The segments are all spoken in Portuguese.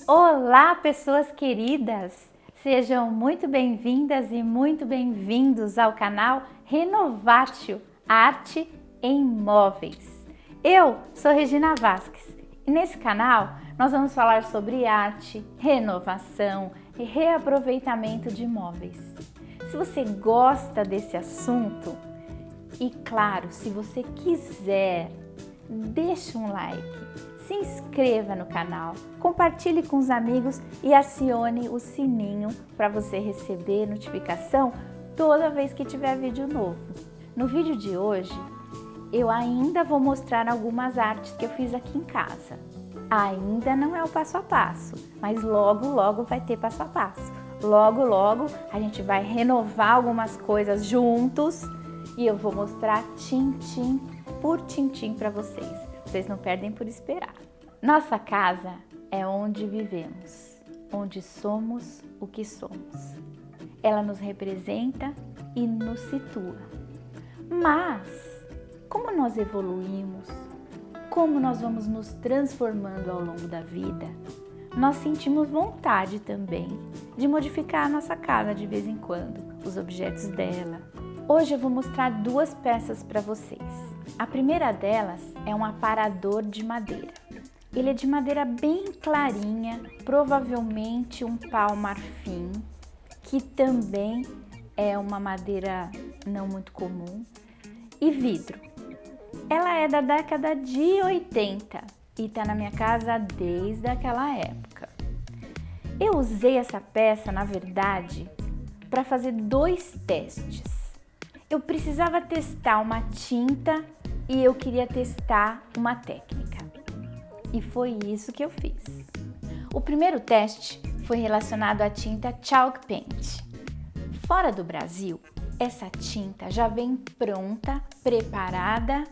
Olá, pessoas queridas! Sejam muito bem-vindas e muito bem-vindos ao canal Renovatio Arte em Móveis. Eu sou Regina Vasques e nesse canal nós vamos falar sobre arte, renovação e reaproveitamento de móveis. Se você gosta desse assunto e, claro, se você quiser, deixe um like. Se inscreva no canal, compartilhe com os amigos e acione o sininho para você receber notificação toda vez que tiver vídeo novo. No vídeo de hoje, eu ainda vou mostrar algumas artes que eu fiz aqui em casa. Ainda não é o passo a passo, mas logo vai ter passo a passo. Logo a gente vai renovar algumas coisas juntos e eu vou mostrar tintim por tintim para vocês. Vocês não perdem por esperar. Nossa casa é onde vivemos, onde somos o que somos. Ela nos representa e nos situa. Mas, como nós evoluímos, como nós vamos nos transformando ao longo da vida, nós sentimos vontade também de modificar a nossa casa de vez em quando, os objetos dela. Hoje eu vou mostrar duas peças para vocês. A primeira delas é um aparador de madeira. Ele é de madeira bem clarinha, provavelmente um pau marfim, que também é uma madeira não muito comum, e vidro. Ela é da década de 80 e está na minha casa desde aquela época. Eu usei essa peça, na verdade, para fazer dois testes. Eu precisava testar uma tinta e eu queria testar uma técnica. E foi isso que eu fiz. O primeiro teste foi relacionado à tinta Chalk Paint. Fora do Brasil, essa tinta já vem pronta, preparada,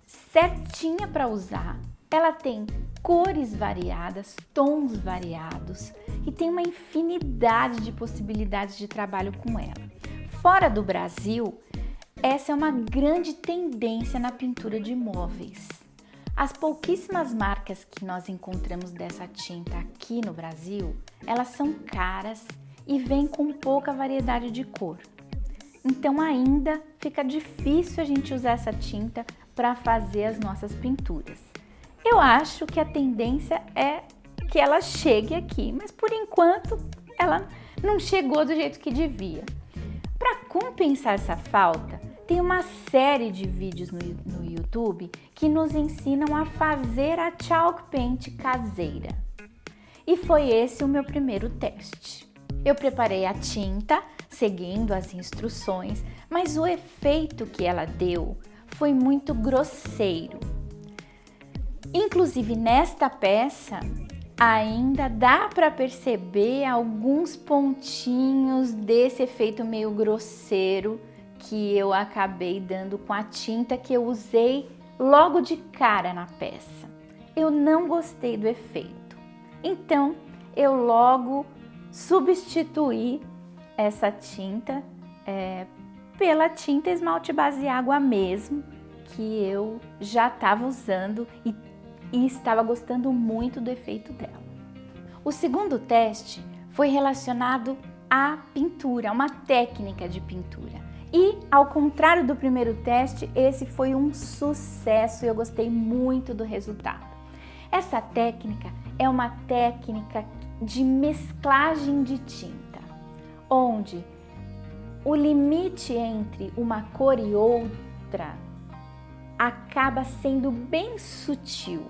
certinha para usar. Ela tem cores variadas, tons variados e tem uma infinidade de possibilidades de trabalho com ela. Fora do Brasil, essa é uma grande tendência na pintura de móveis. As pouquíssimas marcas que nós encontramos dessa tinta aqui no Brasil, elas são caras e vêm com pouca variedade de cor. Então ainda fica difícil a gente usar essa tinta para fazer as nossas pinturas. Eu acho que a tendência é que ela chegue aqui, mas por enquanto ela não chegou do jeito que devia. Para compensar essa falta, tem uma série de vídeos no YouTube que nos ensinam a fazer a Chalk Paint caseira. E foi esse o meu primeiro teste. Eu preparei a tinta, seguindo as instruções, mas o efeito que ela deu foi muito grosseiro. Inclusive nesta peça, ainda dá para perceber alguns pontinhos desse efeito meio grosseiro que eu acabei dando com a tinta que eu usei logo de cara na peça. Eu não gostei do efeito, então eu logo substituí essa tinta pela tinta esmalte base água mesmo, que eu já estava usando e estava gostando muito do efeito dela. O segundo teste foi relacionado à pintura, uma técnica de pintura. E, ao contrário do primeiro teste, esse foi um sucesso e eu gostei muito do resultado. Essa técnica é uma técnica de mesclagem de tinta, onde o limite entre uma cor e outra acaba sendo bem sutil.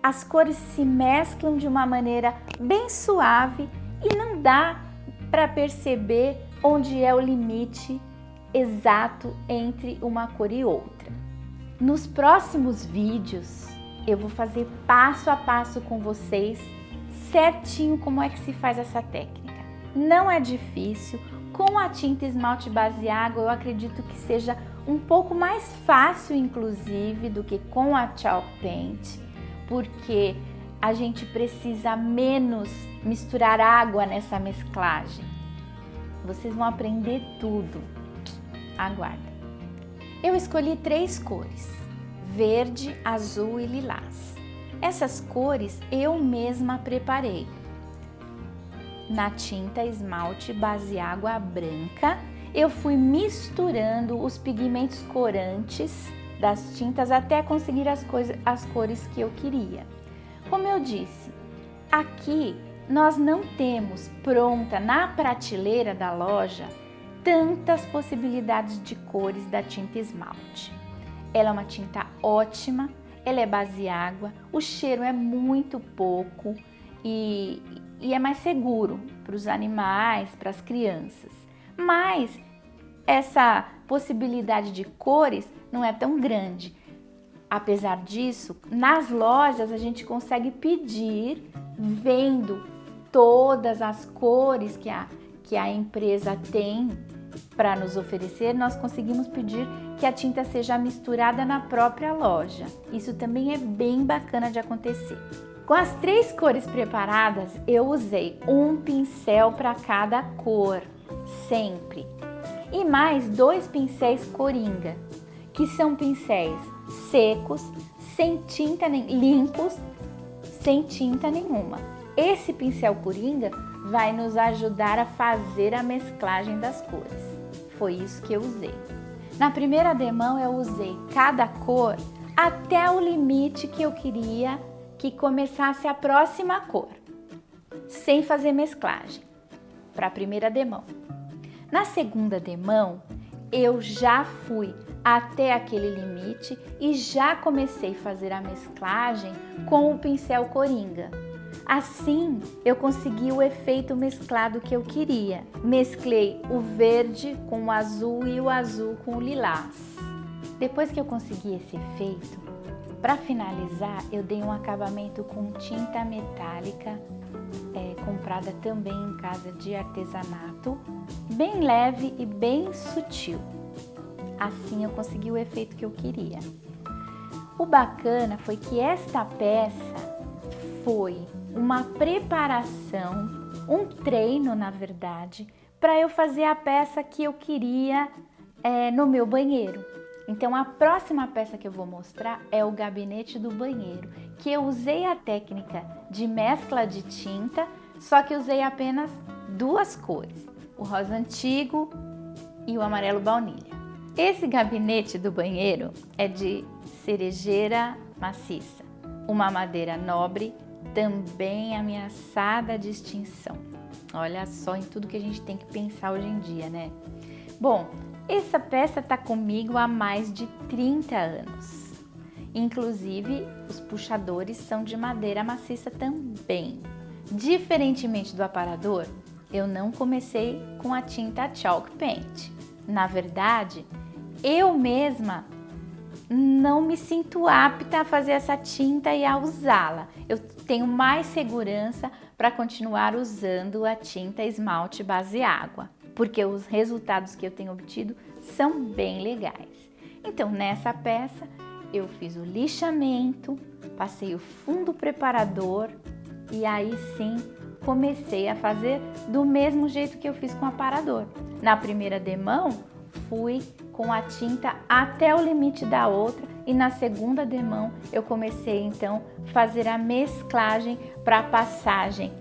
As cores se mesclam de uma maneira bem suave e não dá para perceber onde é o limite exato entre uma cor e outra. Nos próximos vídeos eu vou fazer passo a passo com vocês certinho como é que se faz essa técnica. Não é difícil, com a tinta esmalte base água eu acredito que seja um pouco mais fácil inclusive do que com a Chalk Paint, porque a gente precisa menos misturar água nessa mesclagem. Vocês vão aprender tudo. Aguardem. Eu escolhi 3 cores. verde, azul e lilás. Essas cores eu mesma preparei na tinta esmalte base água branca. Eu fui misturando os pigmentos corantes das tintas até conseguir as cores que eu queria. Como eu disse, aqui nós não temos pronta na prateleira da loja tantas possibilidades de cores da tinta esmalte. Ela é uma tinta ótima, ela é base água, o cheiro é muito pouco e é mais seguro para os animais, para as crianças. Mas essa possibilidade de cores não é tão grande. Apesar disso, nas lojas a gente consegue pedir, vendo todas as cores que a empresa tem para nos oferecer, nós conseguimos pedir que a tinta seja misturada na própria loja. Isso também é bem bacana de acontecer. Com as 3 cores preparadas, eu usei um pincel para cada cor, sempre. E mais 2 pincéis coringa, que são pincéis secos, limpos, sem tinta nenhuma. Esse pincel coringa vai nos ajudar a fazer a mesclagem das cores. Foi isso que eu usei. Na primeira demão eu usei cada cor até o limite que eu queria que começasse a próxima cor, sem fazer mesclagem, para a primeira demão. Na segunda demão, eu já fui até aquele limite e já comecei a fazer a mesclagem com o pincel coringa. Assim, eu consegui o efeito mesclado que eu queria. Mesclei o verde com o azul e o azul com o lilás. Depois que eu consegui esse efeito, para finalizar, eu dei um acabamento com tinta metálica, comprada também em casa de artesanato, bem leve e bem sutil. Assim eu consegui o efeito que eu queria. O bacana foi que esta peça foi uma preparação, um treino na verdade, para eu fazer a peça que eu queria no meu banheiro. Então a próxima peça que eu vou mostrar é o gabinete do banheiro, que eu usei a técnica de mescla de tinta, só que usei apenas 2 cores, o rosa antigo e o amarelo baunilha. Esse gabinete do banheiro é de cerejeira maciça, uma madeira nobre, também ameaçada de extinção. Olha só em tudo que a gente tem que pensar hoje em dia, né? Bom, essa peça está comigo há mais de 30 anos. Inclusive, os puxadores são de madeira maciça também. Diferentemente do aparador, eu não comecei com a tinta Chalk Paint. Na verdade, eu mesma não me sinto apta a fazer essa tinta e a usá-la. Eu tenho mais segurança para continuar usando a tinta esmalte base água, porque os resultados que eu tenho obtido são bem legais. Então, nessa peça, eu fiz o lixamento, passei o fundo preparador e aí sim comecei a fazer do mesmo jeito que eu fiz com o aparador. Na primeira demão, fui com a tinta até o limite da outra e na segunda demão eu comecei então a fazer a mesclagem para a passagem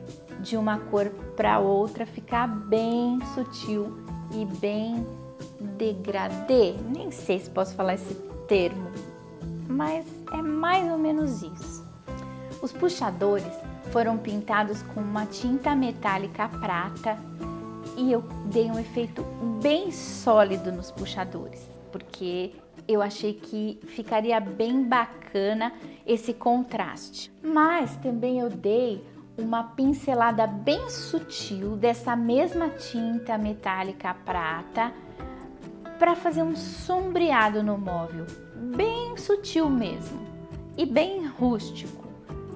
de uma cor para outra ficar bem sutil e bem degradê. Nem sei se posso falar esse termo, mas é mais ou menos isso. Os puxadores foram pintados com uma tinta metálica prata e eu dei um efeito bem sólido nos puxadores, porque eu achei que ficaria bem bacana esse contraste. Mas também eu dei uma pincelada bem sutil dessa mesma tinta metálica prata para fazer um sombreado no móvel, bem sutil mesmo e bem rústico.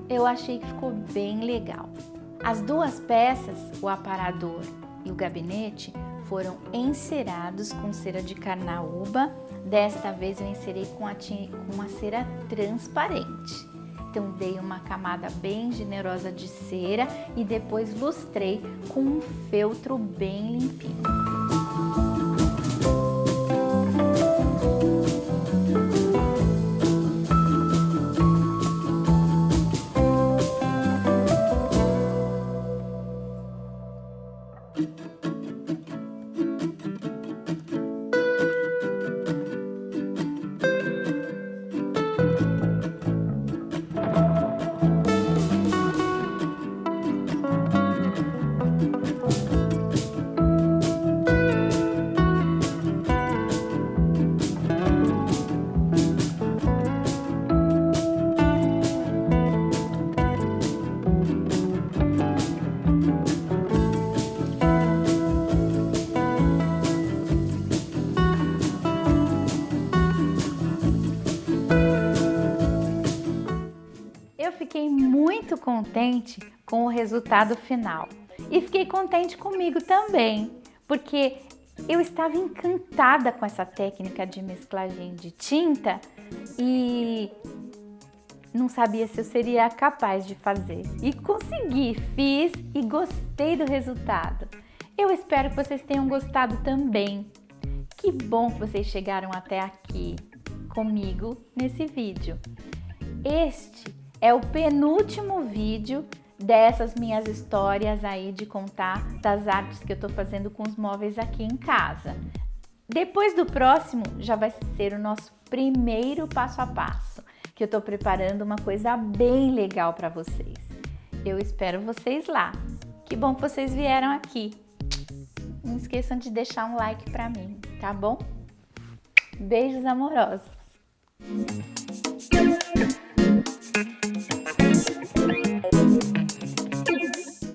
Eu achei que ficou bem legal. As 2 peças, o aparador e o gabinete, foram encerados com cera de carnaúba. Desta vez eu encerei com uma cera transparente. Então dei uma camada bem generosa de cera e depois lustrei com um feltro bem limpinho. fiquei muito contente com o resultado final. E fiquei contente comigo também, porque eu estava encantada com essa técnica de mesclagem de tinta e não sabia se eu seria capaz de fazer. E consegui, fiz e gostei do resultado. Eu espero que vocês tenham gostado também. Que bom que vocês chegaram até aqui comigo nesse vídeo. Este é o penúltimo vídeo dessas minhas histórias aí de contar das artes que eu tô fazendo com os móveis aqui em casa. Depois do próximo já vai ser o nosso primeiro passo a passo, que eu tô preparando uma coisa bem legal para vocês. Eu espero vocês lá. Que bom que vocês vieram aqui. Não esqueçam de deixar um like para mim, tá bom? Beijos amorosos.